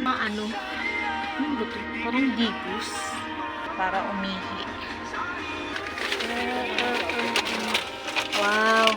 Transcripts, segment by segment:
Ano ba ito? Parang digos. Para umihi. Wow.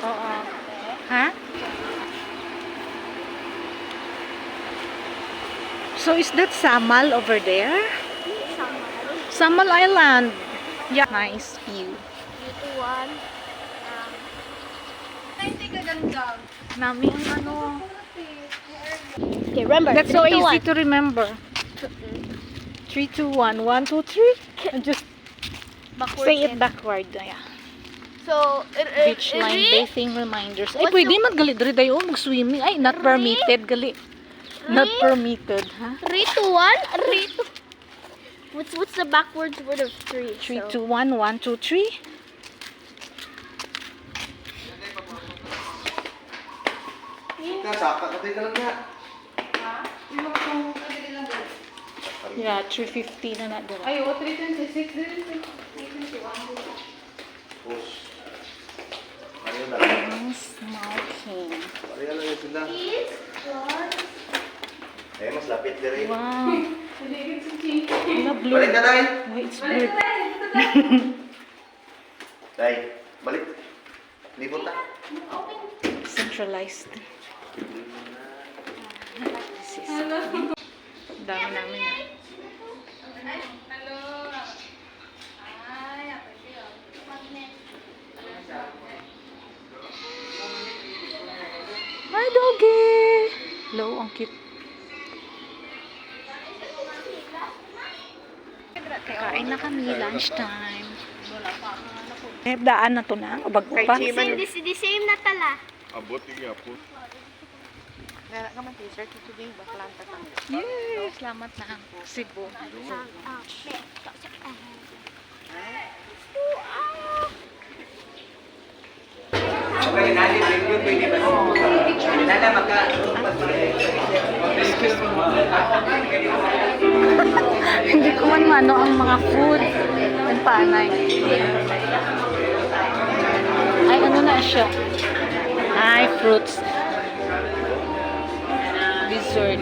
Oo. Ha? So is that Samal over there? Samal Island. Yeah, nice view. Nami ang ano. Okay, remember. That's so easy to remember. 3, 2, 1. 1, 2, 3. And just say it backward. Yeah. So, Beach line bathing reminders. Ay, pwede maggali diri dayo mag-swimming. Ay, not permitted gali. Not permitted, ha? 3, 2, 1. What's the backwards word of 3? 3, 2, 1. 1, 2, 3. Yeah, 350 na na dira. Ay, 326 din. Smoking. Eh, mas lapit diri. Wow. Wala blue. Balik na, Day. Oh, it's blue. Day, balik. Libot na. Centralized. This is dami namin. Hi, doggy! Hello, ang cute. Kakain na kami, lunchtime. Daan na to na, bago pa. The same na tala. Abot yung apos. Nara ka man t-shirt ito din baklanta ka. Yes, salamat na ang Cebu. Okay, nali review pwede ba? Nala maka. Hindi ko man mano ang mga food ng panay. Ay, ano na siya? Ay, fruits. Dessert.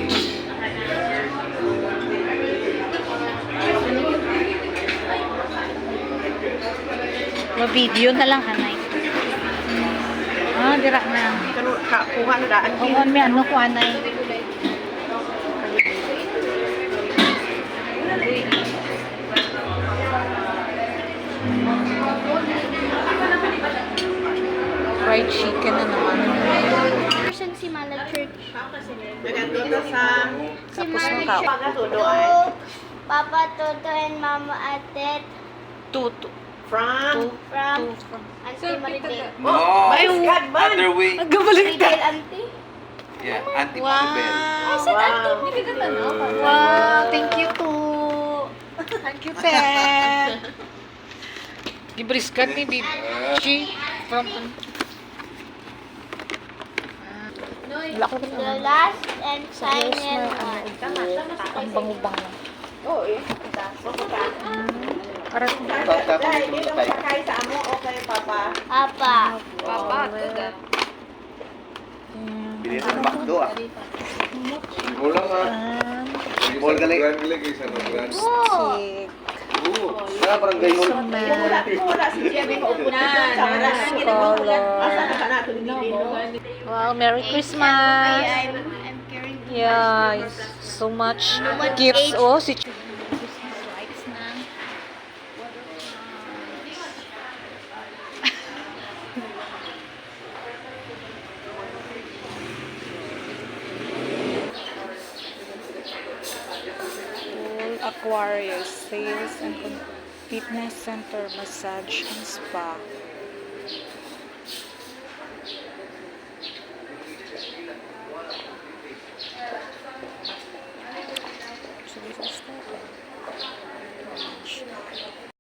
Ma-video na lang, anay. Ah, dira na. Kano kuha na daan. Oo, may ano ko, anay. Fried chicken na naman. Person si Mala Church. Nagandito sa Si Tapos Mala makaw. Church. Pagatudoan. Papa, Toto, and Mama Atet Tuto. From from Auntie Maribel. No. my God, man. Other way. Maribel Auntie? Yeah, Auntie Maribel. I said Auntie. Hindi ka tanong. Wow, thank you to. Thank you, Ted. Gibriskat ni Bibi. From wala ko rin The last and final one. ang bango-bango. Oh, eh. Para Dahil dito masakay sa amo, okay, Papa. Papa. Bilhin sa McDo ah. Ulang ah. Mall ka lang. Lagi sa mga Oh. Wala parang gayon. Wala si Jemmy maupunan. Sa wala na ginagawa. Asa na ka na ito wow, Merry Christmas. I'm carrying Yeah, so much gifts. Oh, si Christmas lights na. Aquarius, Sales and Fitness Center, Massage and Spa.